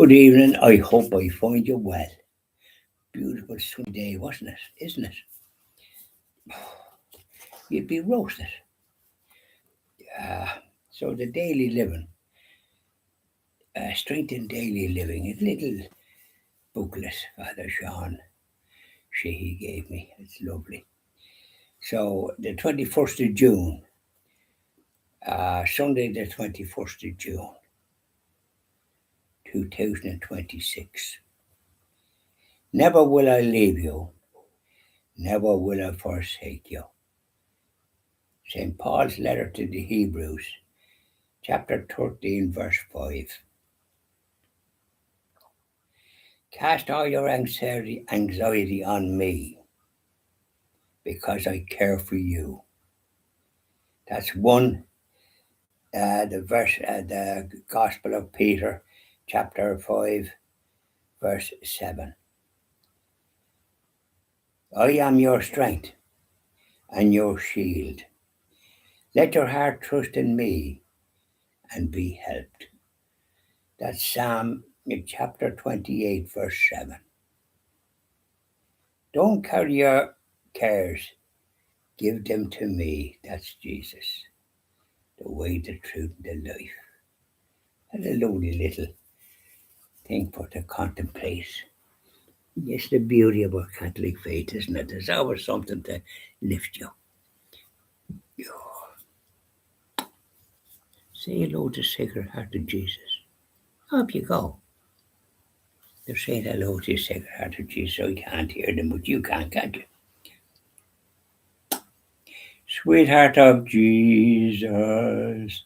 Good evening. I hope I find you well. Beautiful sunny day, wasn't it? Isn't it? You'd be roasted. So the daily living, strength in daily living, a little booklet Father Sean Sheehy gave me. It's lovely. So the 21st of June, Sunday the 21st of June, 2026. Never will I leave you. Never will I forsake you. St. Paul's letter to the Hebrews, chapter 13, verse 5. Cast all your anxiety on me because I care for you. That's the verse, the Gospel of Peter, chapter 5, verse 7. I am your strength and your shield. Let your heart trust in me and be helped. That's Psalm chapter 28, verse 7. Don't carry your cares, give them to me. That's Jesus, the way, the truth, and the life. That's a lovely little thing for to contemplate. It's the beauty of our Catholic faith, isn't it? There's always something to lift you. Say hello to Sacred Heart of Jesus. Up you go. They're saying hello to Sacred Heart of Jesus. I can't hear them, but you can't you? Sweetheart of Jesus,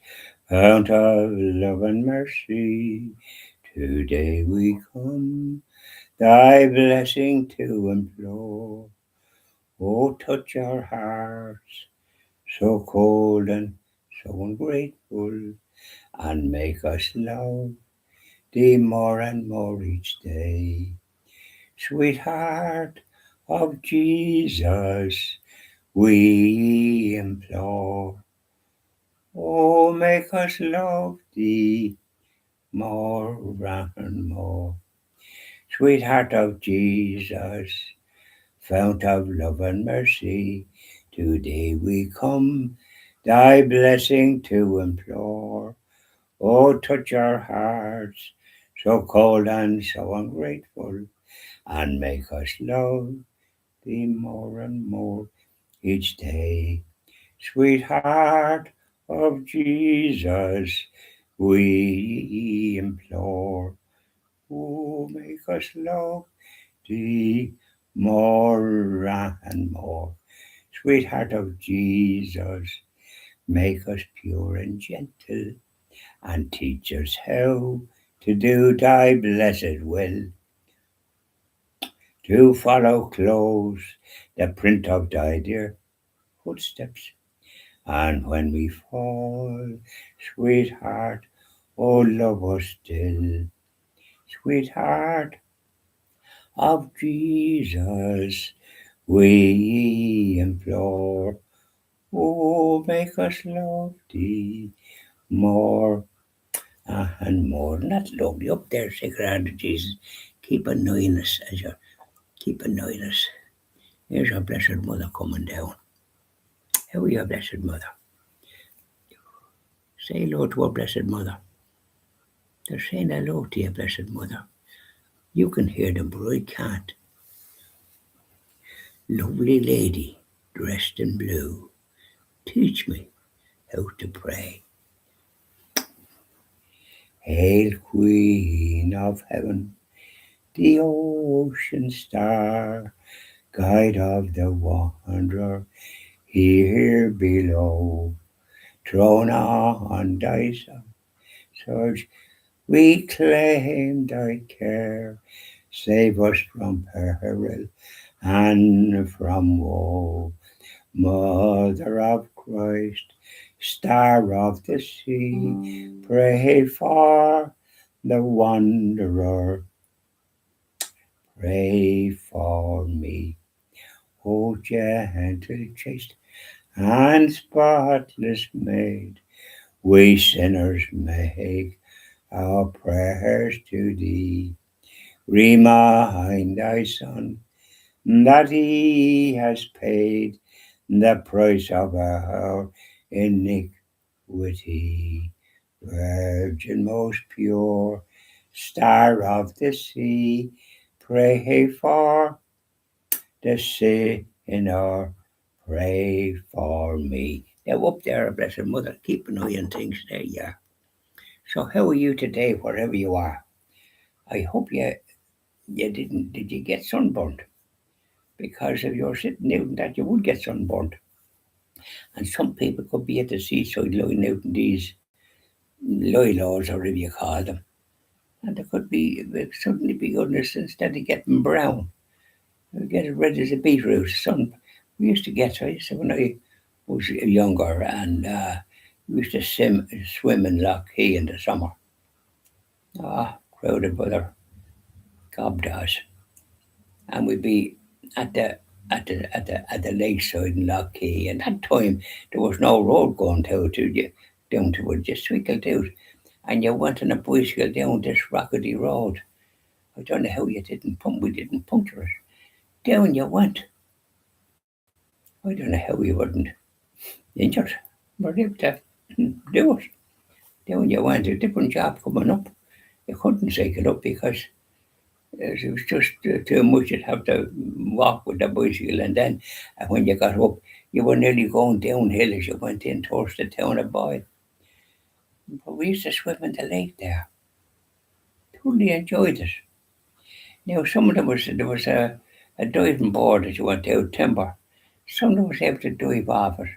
fount of love and mercy, today we come thy blessing to implore. Oh, touch our hearts, so cold and so ungrateful, and make us love thee more and more each day. Sweetheart of Jesus, we implore. Oh, make us love thee more and more. Sweetheart of Jesus, fount of love and mercy, today we come thy blessing to implore. Oh, touch our hearts, so cold and so ungrateful, and make us love thee more and more each day. Sweetheart of Jesus, we implore. Oh, make us love thee more and more. Sweetheart of Jesus, make us pure and gentle, and teach us how to do thy blessed will, to follow close the print of thy dear footsteps. And when we fall, sweetheart, oh, love us still. Sweetheart of Jesus, we implore. Oh, make us love thee more and more. And that's lovely. Up there, Sacred Heart of Jesus. Keep annoying us as you keep annoying us. Here's our Blessed Mother coming down. How are you, Blessed Mother? Say hello to our Blessed Mother. They're saying hello to you, Blessed Mother. You can hear them, but I can't. Lovely lady, dressed in blue, teach me how to pray. Hail, Queen of Heaven, the ocean star, guide of the wanderer here below. Thrown on thy surge, we claim thy care. Save us from peril and from woe. Mother of Christ, Star of the sea, pray for the wanderer. Pray for me, O gentle, chaste, and spotless maid. We sinners make our prayers to thee. Remind thy Son that he has paid the price of our iniquity. Virgin most pure, star of the sea, pray for the sinner, pray for me. Now up there, Blessed Mother, keep an eye on things there, yeah. So how are you today, wherever you are? I hope you didn't. Did you get sunburned? Because if you're sitting out in that, you would get sunburned. And some people could be at the seaside lying out in these lilaws, or whatever you call them. And there could be, suddenly be goodness, instead of getting brown, you get it red as a beetroot. We used to get, when I was younger, and we used to swim in Lough Key in the summer. Crowded with our gobdas. And we'd be at the lakeside in Lough Key. And that time there was no road going down to it, just twinkled out. And you went on a bicycle down this rockety road. I don't know how you we didn't puncture it. Down you went. I don't know how we wouldn't injured. But able to do it. Down you went, a different job coming up. You couldn't cycle up because it was just too much. You'd have to walk with the bicycle, and then when you got up, you were nearly going downhill as you went in towards the town of Boyle. But we used to swim in the lake there. Totally enjoyed it. Now, some of them there was a diving board that you went out timber. Some of them was able to dive off it.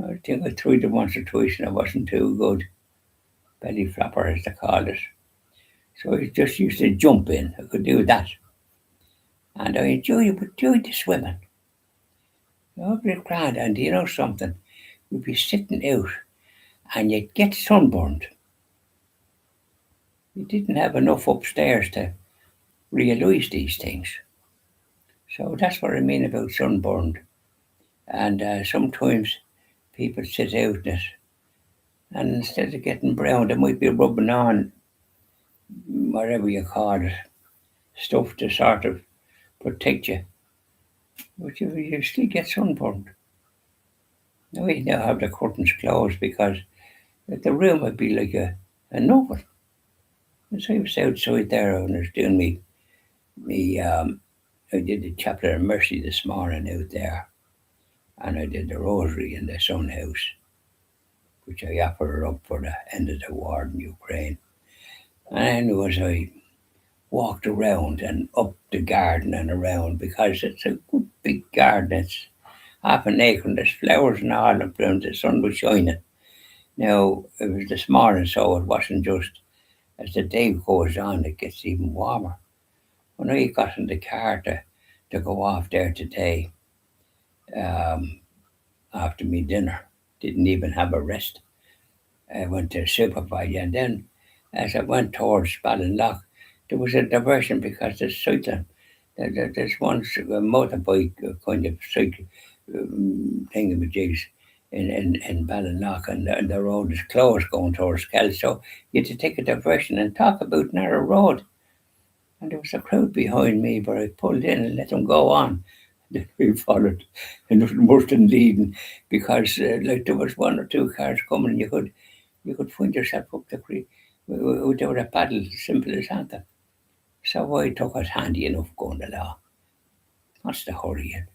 I think I tried it once or twice and I wasn't too good. Belly flapper, as they call it. So I just used to jump in. I could do that. And I enjoyed the swimming. Lovely grand, and you know something? You'd be sitting out and you'd get sunburned. You didn't have enough upstairs to realise these things. So that's what I mean about sunburned. And sometimes people sit out in it, and instead of getting brown, they might be rubbing on whatever you call it, stuff to sort of protect you. But you still get sunburned. Now we now have the curtains closed because the room would be like an oven. And so I was outside there and I was doing I did the Chaplet of Mercy this morning out there, and I did the Rosary in the Sun House, which I offered up for the end of the war in Ukraine. And as I walked around and up the garden and around, because it's a good big garden, it's half an acre, and there's flowers and all, and the sun was shining. Now, it was this morning, so it wasn't just as the day goes on, it gets even warmer. When I got in the car to go off there today, um, after me dinner, didn't even have a rest. I went to supervise, and then as I went towards Ballinlough, there was a diversion because there's cycling. There's one motorbike kind of cycle thingamajigs in Ballinlough, and the road is closed going towards Kell. So you had to take a diversion and talk about narrow road. And there was a crowd behind me, but I pulled in and let them go on. Then we followed, and it was worse than leading because like there was one or two cars coming, and you could find yourself up the creek without a paddle, simple as that. So I took it handy enough going along. What's the hurry? And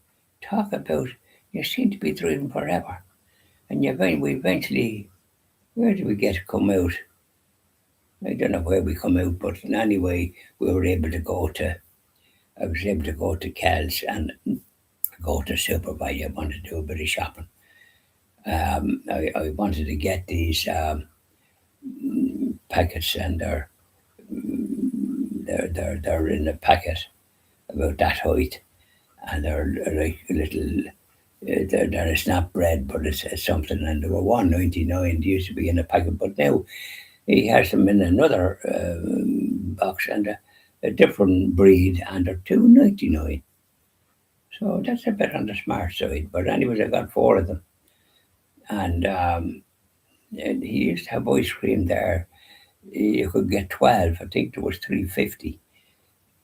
talk about you seem to be driving forever, and we eventually, where did we get to come out? I don't know where we come out, but anyway, we were able to go to. I was able to go to Kells and go to Superbike. I wanted to do a bit of shopping. I wanted to get these packets, and they're in a packet about that height, and they're like a little. They're a snap bread, but it's something, and they were 1.99. They used to be in a packet, but now he has them in another box and a different breed, and they're 2.99. So that's a bit on the smart side. But anyways, I got four of them, and he used to have ice cream there. you could get 12. I think there was 350,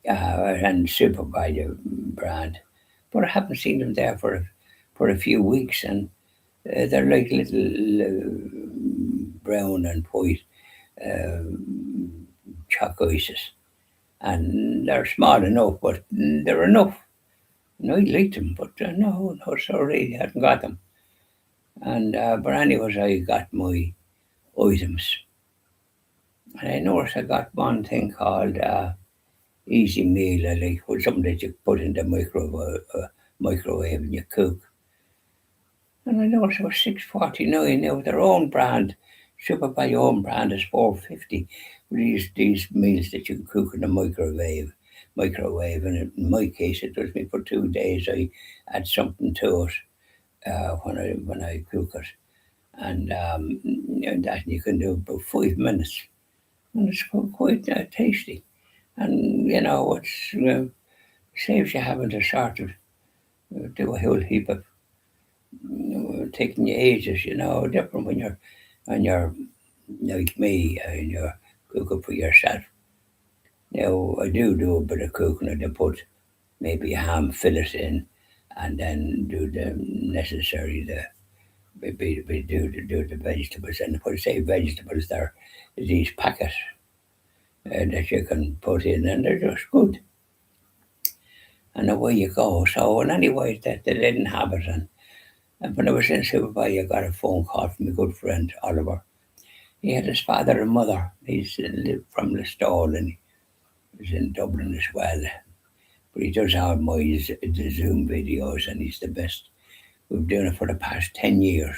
and Supervisor brand. But I haven't seen them there for a few weeks, and they're like little brown and white uh, chalk ices, and they're small enough, but they're enough. No, I liked them, but no, sorry, I hadn't got them. And but anyways, I got my items, and I noticed I got one thing called easy meal. I like something that you put in the microwave and you cook. And I noticed it was 6.49 now. Their own brand, Super by own brand, is 4.50. These meals that you can cook in the microwave, and in my case, it does me for 2 days. I add something to it when I cook it, and that you can do about 5 minutes, and it's quite tasty. And it's saves you having to sort of do a whole heap of taking your ages, different when you're like me and you're cooking for yourself. Now I do a bit of cooking. I do put maybe a ham fillet in, and then do the necessary maybe do the vegetables. And when I say vegetables, they're these packets that you can put in, and they're just good. And away you go. So in any way that they didn't have it, and when I was in Superby, I got a phone call from a good friend, Oliver. He had his father and mother. He's lived from Listowel, and he's in Dublin as well. But he does all my the Zoom videos, and he's the best. We've done it for the past 10 years.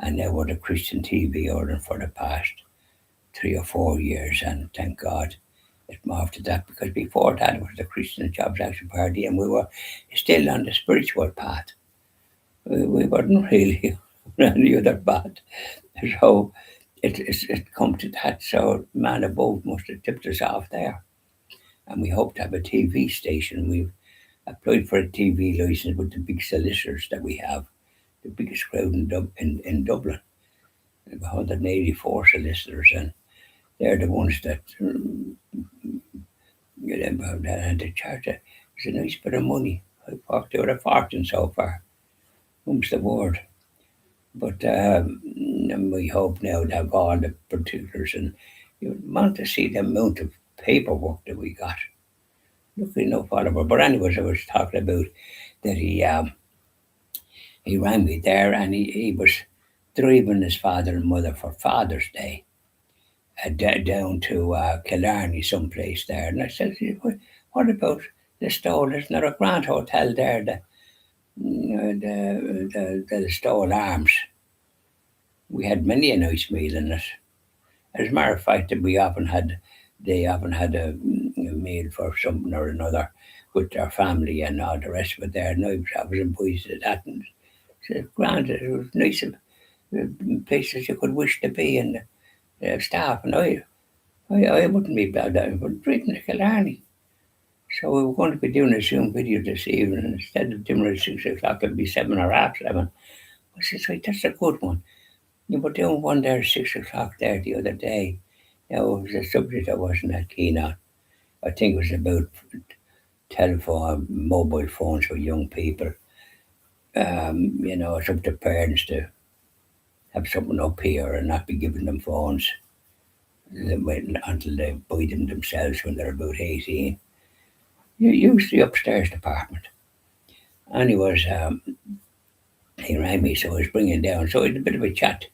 And now we're the Christian TV order for the past 3 or 4 years. And thank God it moved to that, because before that it was the Christian Jobs Action Party, and we were still on the spiritual path. We weren't really on any other path. So it come to that. So man above must have tipped us off there. And we hope to have a TV station. We've applied for a TV license with the big solicitors that we have, the biggest crowd in Dublin. We have 184 solicitors, and they're the ones that get involved, and they charge it. It's a nice bit of money. I've worked out a fortune so far. Comes the word. But we hope now to have all the particulars, and you want to see the amount of paperwork that we got. Luckily enough, Oliver. But anyways, I was talking about that he rang me there, and he was driving his father and mother for Father's Day down to Killarney, someplace there. And I said, what about the Stole? There's not a grand hotel there, the Stole Arms. We had many a nice meal in it. As a matter of fact, they often had a meal for something or another with their family and all the rest of it there. And I was invited to that, and it's grand. It was nice places you could wish to be, and staff. And I wouldn't be bad at it, but Britain to Killarney. So we were going to be doing a Zoom video this evening. Instead of doing it at 6 o'clock, it'd be 7 or half 7. I said, "Right, that's a good one." You were doing one there at 6 o'clock there the other day. It was a subject I wasn't that keen on. I think it was about mobile phones for young people. It's up to parents to have something up here and not be giving them phones until they buy them themselves when they're about 18. You use the upstairs department. Anyways, he rang me, so I was bringing down. So we had a bit of a chat.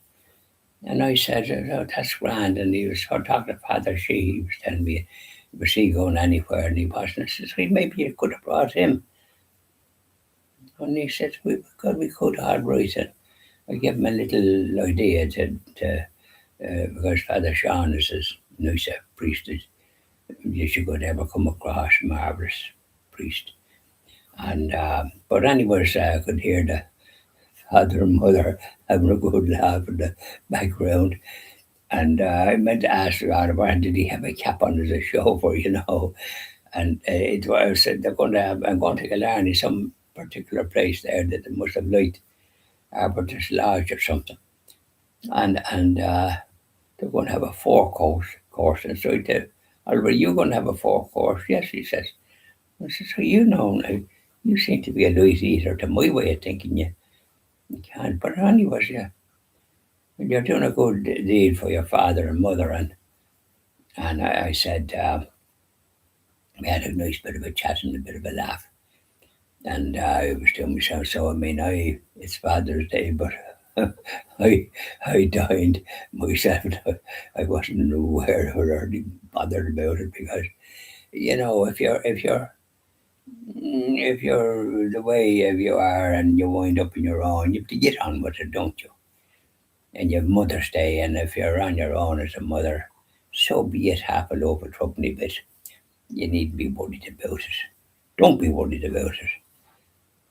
And I said, "Oh, that's grand." And he was talking to Father She. He was telling me, was he going anywhere? And he wasn't. I said, "Well, maybe you could have brought him." And he said, we could, all right. And I gave him a little idea because Father Sean is as nice a priest as you could ever come across, marvellous priest. And but anyways, I could hear the father and mother having a good laugh in the background. And I meant to ask Oliver, did he have a cap on as a chauffeur? And it was said I'm going to Killarney, some particular place there that they must have liked Arbutus Lodge or something. And they're going to have a four course. And so I said, Oliver, you're going to have a four-course? Yes, he says. I said, so you know now, you seem to be a light eater to my way of thinking you can't. But anyways, yeah, you're doing a good deed for your father and mother. And I said, we had a nice bit of a chat and a bit of a laugh. And I was to myself, so I mean, it's Father's Day, but I I dined myself. I wasn't aware of it or bothered about it because if you're the way you are and you wind up on your own, you have to get on with it, don't you? And you have Mother's Day, and if you're on your own as a mother, so be it. Half a loaf of twopenny bit. You need to be worried about it. Don't be worried about it.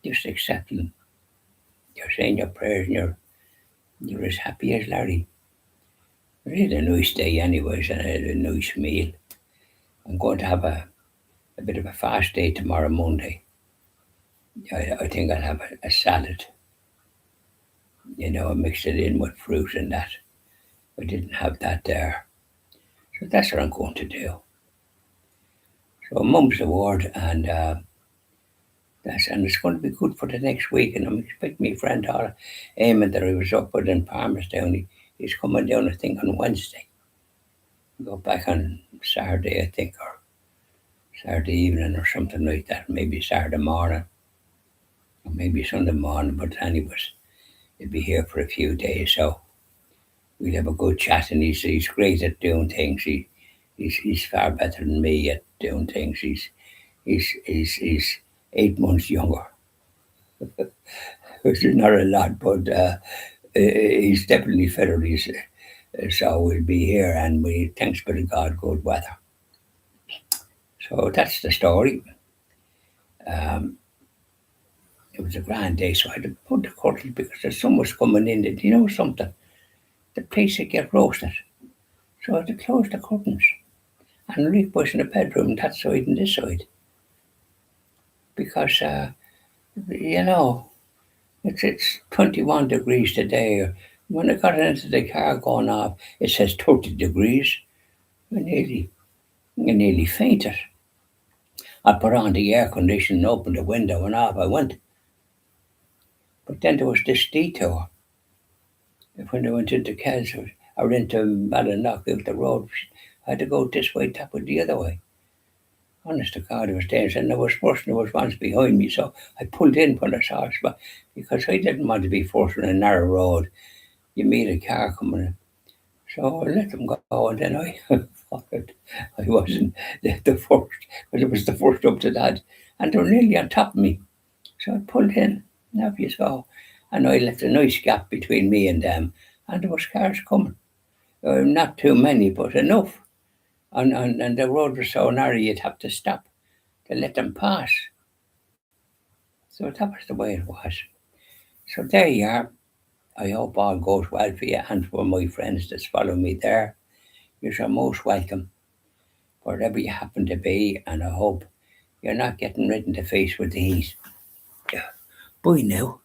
Just accepting. You're saying your prayers and you're as happy as Larry. It had a nice day anyways, and I had a nice meal. I'm going to have a bit of a fast day tomorrow, Monday. I think I'll have a salad. I mixed it in with fruit and that. I didn't have that there. So that's what I'm going to do. So Mum's the word, and it's going to be good for the next week. And I'm expecting my friend Eamon that I was up with in Palmerstown. He's coming down, I think, on Wednesday. Go back on Saturday, I think, or Saturday evening or something like that. Maybe Saturday morning, or maybe Sunday morning. But anyways, he'll be here for a few days, so we'll have a good chat. And he's great at doing things. He's far better than me at doing things. He's 8 months younger, which is not a lot, but he's definitely fitter. So we'll be here, and we thanks be to God, good weather. So that's the story. Um, it was a grand day, so I had to put the curtains because the sun was coming in. Did you know something? The place would get roasted, so I had to close the curtains. And Rick was in the bedroom, that side and this side, because you know it's 21 degrees today. When I got into the car going off, it says 30 degrees. I nearly fainted. I put on the air conditioning, opened the window, and off I went. But then there was this detour. When I went into Kells or into Ballinlough out the road, I had to go this way, that way, the other way. Honest to God, it was dangerous. And there was first and there was once behind me, so I pulled in when I saw it, because I didn't want to be forced on a narrow road. You meet a car coming in. So I let them go, and then I followed. I wasn't the first, because it was the first up to that. And they were nearly on top of me. So I pulled in, and off you go. And I left a nice gap between me and them, and there was cars coming. Not too many, but enough. And the road was so narrow you'd have to stop to let them pass. So that was the way it was. So there you are. I hope all goes well for you and for my friends that follow me there. You're most welcome, wherever you happen to be, and I hope you're not getting red in the face with the heat. Yeah. Bye now.